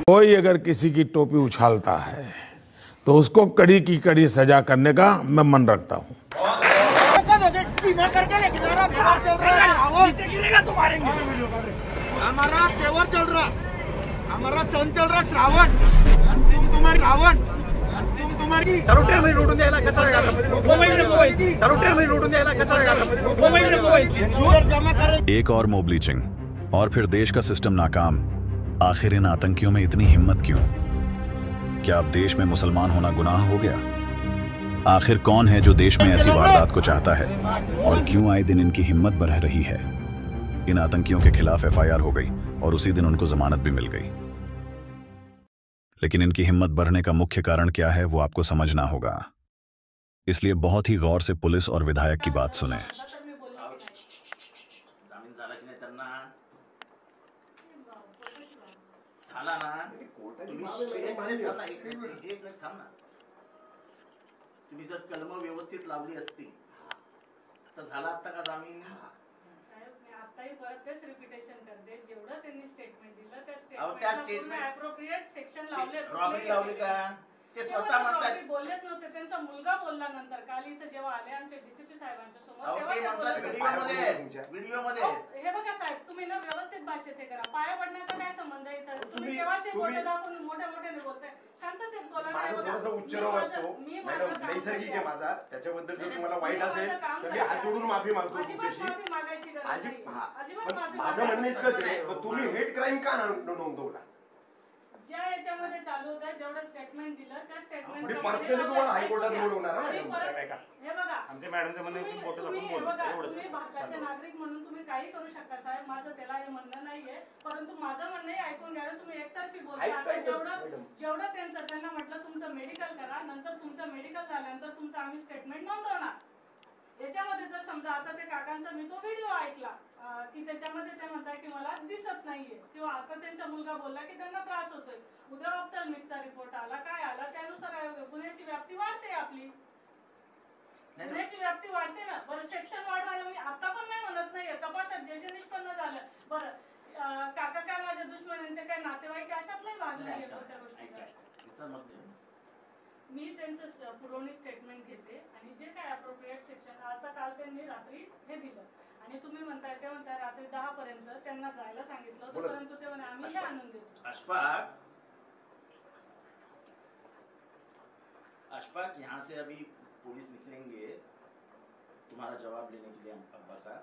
कोई अगर किसी की टोपी उछालता है तो उसको कड़ी की कड़ी सजा करने का मैं मन रखता हूँ। हमारा तेवर चल रहा, हमारा सन चल रहा श्रावण, तुम तुम्हारी रावण, तुम तुम्हारी चारोटेर में लूटून द्यायला कसं चारोटेर में लूटून द्यायला कसं जमा करें। एक और मोब लीचिंग और फिर देश का सिस्टम नाकाम। आखिर इन आतंकियों में इतनी हिम्मत क्यों? क्या अब देश में मुसलमान होना गुनाह हो गया? आखिर कौन है जो देश में ऐसी वारदात को चाहता है और क्यों आए दिन इनकी हिम्मत बढ़ रही है? इन आतंकियों के खिलाफ एफआईआर हो गई और उसी दिन उनको जमानत भी मिल गई। लेकिन इनकी हिम्मत बढ़ने का मुख्य कारण क्या है वो आपको समझना होगा। इसलिए बहुत ही गौर से पुलिस और विधायक की बात सुने। तुम्ही जर कलम व्यवस्थित लावली असती तर झाला असता का जामीन? साहेब मी आताही परत तेच रिपीटेशन करते, जेवढं त्यांनी स्टेटमेंट दिलं त्या स्टेटमेंट ॲप्रोप्रिएट सेक्शन लावले, रॉबरी लावली का? ते स्वतः म्हणतात बोललेच नव्हते, त्यांचा मुलगा बोलला नंतर काल इथं जेव्हा आले आमच्या डीसीपी साहेबांच्या समोर व्हिडिओ मध्ये हे बघा साहेब, तुम्ही ना व्यवस्थित भाषेत हे करा, पाया पडण्याचा काय संबंध आहे इथं? तुम्ही केव्हाचे बोटे दाखवून मोठ्या मोठ्याने बोलताय, शांततेत बोला. माझा थोडासा उच्चार असतो मॅडम, नैसर्गिक आहे माझा, त्याच्याबद्दल जर तुम्हाला वाईट असेल तर मी हात जोडून माफी मागतो तुमच्याशी. माझं म्हणणं इतकंच आहे, तुम्ही हेट क्राईम का नोंदवला? ज्या याच्यामध्ये चालू होतं जेवढं स्टेटमेंट दिलं त्या स्टेटमेंट पर्सनली तुम्हाला हायकोर्टात बोलवणार. हे बघा, आमच्या मॅडमचं म्हणणं तुम्ही भारताचे नागरिक म्हणून तुम्ही काही करू शकता साहेब, माझं त्याला हे म्हणणं नाहीये, परंतु माझं म्हणणंही ऐकून घ्यायला तुम्ही एकतर्फी बोलता. आता जेवढं त्यांना म्हटलं तुमचं मेडिकल करा, नंतर तुमचं मेडिकल झाल्यानंतर तुमचं आम्ही स्टेटमेंट नोंदवणार. याच्यामध्ये जर समजा आता ते काकांचा मी तो व्हिडिओ ऐकला की त्याच्यामध्ये ते म्हणताय की मला दिसत नाहीये, किंवा आता त्यांचा मुलगा बोलला की त्यांना त्रास होतोय, उद्या ऑप्थॅल्मिकचा रिपोर्ट आला, काय आला, त्यानुसार गुन्ह्याची व्याप्ती वाढते, आपली गुन्ह्याची व्याप्ती वाढते ना. बरं, सेक्शन वाढवायला मी आता पण नाही म्हणत नाहीये, तपासात जे जे निष्पन्न झालं. बरं, काका काय माझे दुश्मन, ते काय नातेवाईक, अशातलाही भाग नाही येतो त्या गोष्टीचा. मी त्यांचं पुरवणी स्टेटमेंट घेते आणि जे काय अप्रोप्रिएट सेक्शन, आता काल त्यांनी रात्री हे दिलं आणि तुम्ही म्हणताय ते म्हणताय रात्री 10 पर्यंत त्यांना जायला सांगितलं होतं, परंतु ते म्हणे आम्ही हे आणून देतो. अशफाक, यहाँ से अभी पुलिस निकलेंगे तुम्हारा जवाब लेने के लिए अब्बा का,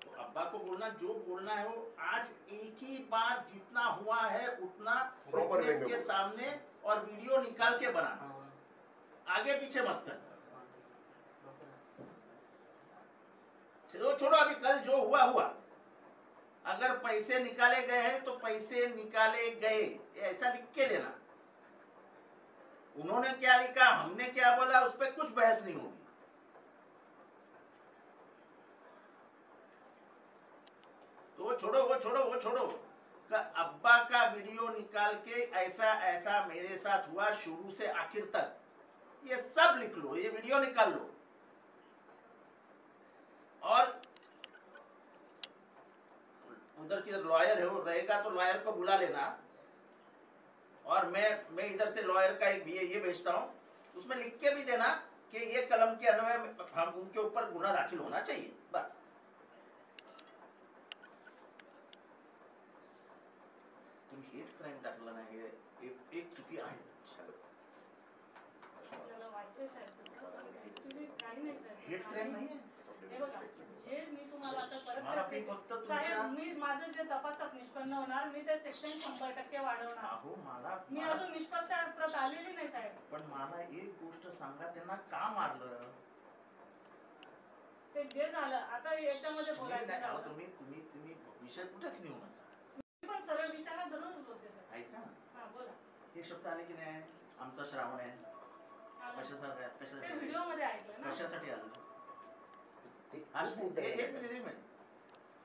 तो अब्बा को बोलना जो बोलना है वो आज एक ही बार जितना हुआ है उतना विटनेस के सामने और वीडियो निकाल के बनाना, आगे पीछे मत करना. चलो छोड़ो, अभी कल जो हुआ हुआ. अगर पैसे निकाले गए हैं तो पैसे निकाले गए, ऐसा लिख के लेना. उन्होंने क्या लिखा, हमने क्या बोला, उस पर कुछ बहस नहीं होगी. तो वो छोड़ो. अब्बा का वीडियो निकाल के ऐसा ऐसा मेरे साथ हुआ शुरू से आखिर तक, ये सब लिख लो, ये वीडियो निकाल लो. और उधर की लॉयर है वो रहेगा तो लॉयर को बुला लेना, और मैं इधर से लॉयर का एक ये भेजता हूँ, उसमें लिख के भी देना कि ये कलम के अन्वय हम उनके ऊपर गुना दाखिल होना चाहिए. बस तुम हेट क्राइम दाखल नाही, एक चुकी आहे. हेट क्राइम नाही आहे. जे मी तुम्हाला आता परत साहेब, मी माझं जे तपासात निष्पन्न होणार, मी ते सेक्शन 100% वाढवणार. मी अजून निष्पक्षात आलेली नाही साहेब. पण मला एक गोष्ट सांगा, त्यांना का मारलं? ते जे झालं आता याच्यामध्ये बोलायचं, तुम्ही विषय कुठेच नेऊ नका. मी पण सरळ विषयाला धरूनच बोलते सर. ऐका ना, हा बोला. हे शब्द आले की नाही, आमचा श्रावण आहे, कशासाठी व्हिडिओ मध्ये ऐकलं ना, कशासाठी आलं? एक मिनिट,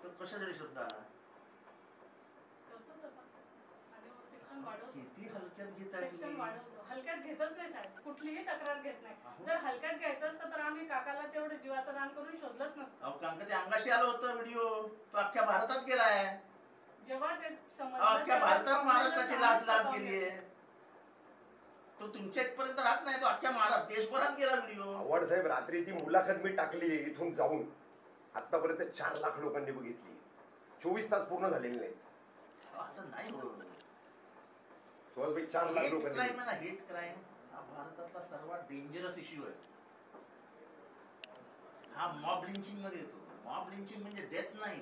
तो कशासाठी शब्द आला? वाढवतो. किती हलक्यात घेताय सेक्शन तुम्ही? वाढवतो. हलक्यात घेतच नाही साहेब, कुठलीही तक्रार घेत नाही. जर हलक्यात घ्यायचं असतं तर आम्ही काकाला तेवढं जीवाचं दान करून शोधलंच नसतं. अहो काका ते अंगाशी आलं होतं व्हिडिओ, तो अख्ख्या भारतात गेलाय. जेव्हा ते समजलं अख्ख्या तेव्हा भारतात महाराष्ट्राची लाच आम्ही गेली आहे. तो तुमच्या इथपर्यंत राहत नाही, तो अख्ख्या महाराष्ट्र देशभरात गेला व्हिडिओ. आव्हाड साहेब, रात्री ती मुलाखत मी टाकली इथून जाऊन, आतापर्यंत 4 लाख लोकांनी बघितली. 24 तास पूर्ण झालेले नाहीत. असं नाही हो. सुहासभाई, 4 लाख हेट लोकांनी क्राईम आहे ना, हेट क्राईम हा भारतातला सर्वात डेंजरस इश्यू आहे. हा मॉब लिंचिंग मध्ये येतो. मॉब लिंचिंग म्हणजे डेथ नाही,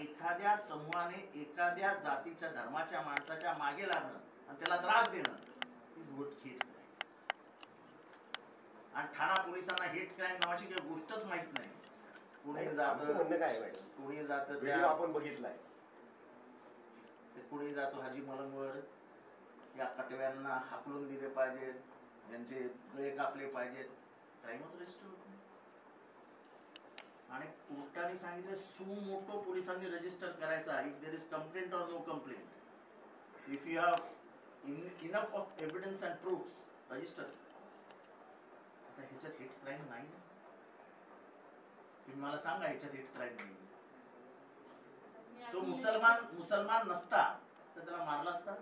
एखाद्या समूहाने एखाद्या जातीच्या धर्माच्या माणसाच्या मागे लागणं आणि त्याला त्रास देणं इज व्हॉट हेट क्राईम. आणि ठाणा पोलिसांना हेट क्राईम नावाची काही गोष्टच माहित नाही. कुणी आमचं जातं, म्हणणं काय आहे मॅडम, कुणी जातं व्हिडिओ त्या आपण बघितलाय. कुणी जातो हाजी मलंगवर, या कटव्यांना हाकलून दिले पाहिजेत, यांचे गळे कापले पाहिजेत, क्राईमच रजिस्टर होत नाही. आणि कोर्टाने सांगितलं सुमोटो पोलिसांनी रजिस्टर करायचा. If there is complaint or no complaint, if you have enough of evidence and proofs, register. आता ह्याच्यात हेट क्राईम नाही ना, तुम्ही मला सांगा ह्याच्यात हेट क्राईम नाही. तो मुसलमान नसता तर त्याला मारला असता.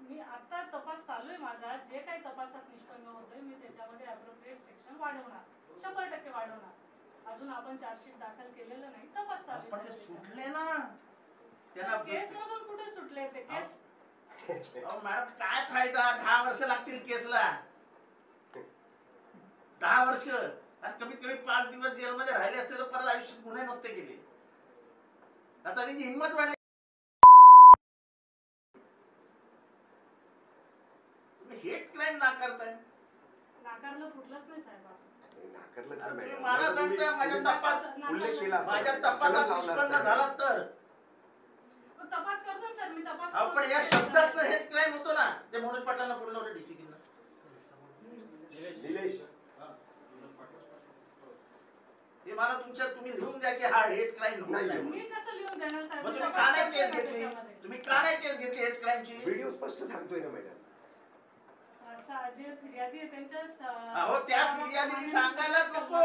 मी आता तपास चालू आहे माझा, जे काही तपासात निष्पन्न होतोय मी त्याच्यामध्ये अप्रोप्रिएट सेक्शन वाढवणार, 100% वाढवणार. अजून आपण चार्जशीट दाखल केलेलं नाही, तपास चालू पण ते आहे. सुटले ना त्यांना. केस मधून कुठे सुटले ते केस? अहो मॅडम, काय फायदा, 10 वर्ष लागतील केसला. 10 वर्ष आणि कमीत कमी 5 दिवस जेलमध्ये राहिले असते तर परत आयुष्यात गुन्हे नसते केले. आता त्यांची हिंमत वाढली. तुम्ही हेट क्राईम नाकारताय. नाकारलं फुटलंच नाही साहेब. नाकारलं तर तुम्ही मॅडम. मला सांगता उल्लेख केला असता. माझ्या तपासात निष्पन्न झाला तर. तपास करतो सर, मी तपास अहो पण या शब्दात हेट क्राईम होतो ना. ते मनोज पाटलांना बोललो होतं डीसीपी ना, निलेश, ते मला तुम्ही लिहून द्या की हा हेट क्राईम नाही. मी कसं लिहून देणार साहेब? मग तुम्ही का नाही केस घेतली? तुम्ही का नाही केस घेतली हेट क्राईमची? व्हिडिओ स्पष्ट सांगतोय ना मॅडम. जे फिर्यादी आहे त्यांच्या अहो त्या फिर्यादीने सांगायलाच नको.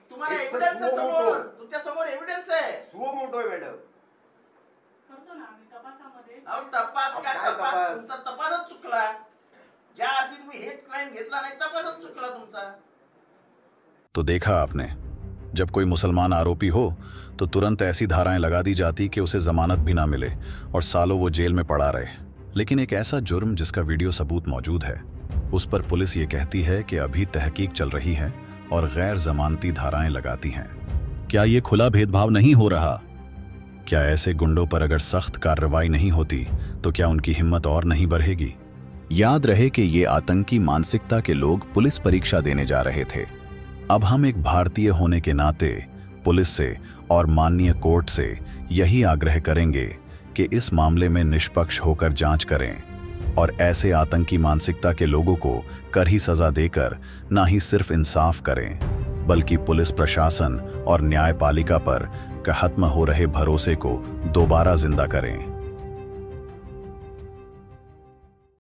तुम्हाला एव्हिडन्स आहे समोर, तुमच्या समोर एव्हिडन्स आहे. सुओ मोठो आहे मॅडम. करतो ना आम्ही तपासामध्ये. अहो तपास काय काय तपास? तपास? तुमचा तपासच चुकला. ज्या अर्थी तुम्ही हेट क्राईम घेतला नाही, तपासच चुकला तुमचा. तो देखा आपने, जब कोई मुसलमान आरोपी हो तो तुरंत ऐसी धाराएं लगा दी जाती कि उसे जमानत भी ना मिले और सालों वो जेल में पड़ा रहे. लेकिन एक ऐसा जुर्म जिसका वीडियो सबूत मौजूद है, उस पर पुलिस ये कहती है कि अभी तहकीक चल रही है और गैर जमानती धाराएं लगाती हैं. क्या ये खुला भेदभाव नहीं हो रहा? क्या ऐसे गुंडों पर अगर सख्त कार्रवाई नहीं होती तो क्या उनकी हिम्मत और नहीं बढ़ेगी? याद रहे कि ये आतंकी मानसिकता के लोग पुलिस परीक्षा देने जा रहे थे. अब हम एक भारतीय होने के नाते पुलिस से और माननीय कोर्ट से यही आग्रह करेंगे कि इस मामले में निष्पक्ष होकर जांच करें और ऐसे आतंकी मानसिकता के लोगों को कड़ी सजा देकर ना ही सिर्फ इंसाफ करें, बल्कि पुलिस प्रशासन और न्यायपालिका पर खत्म हो रहे भरोसे को दोबारा जिंदा करें.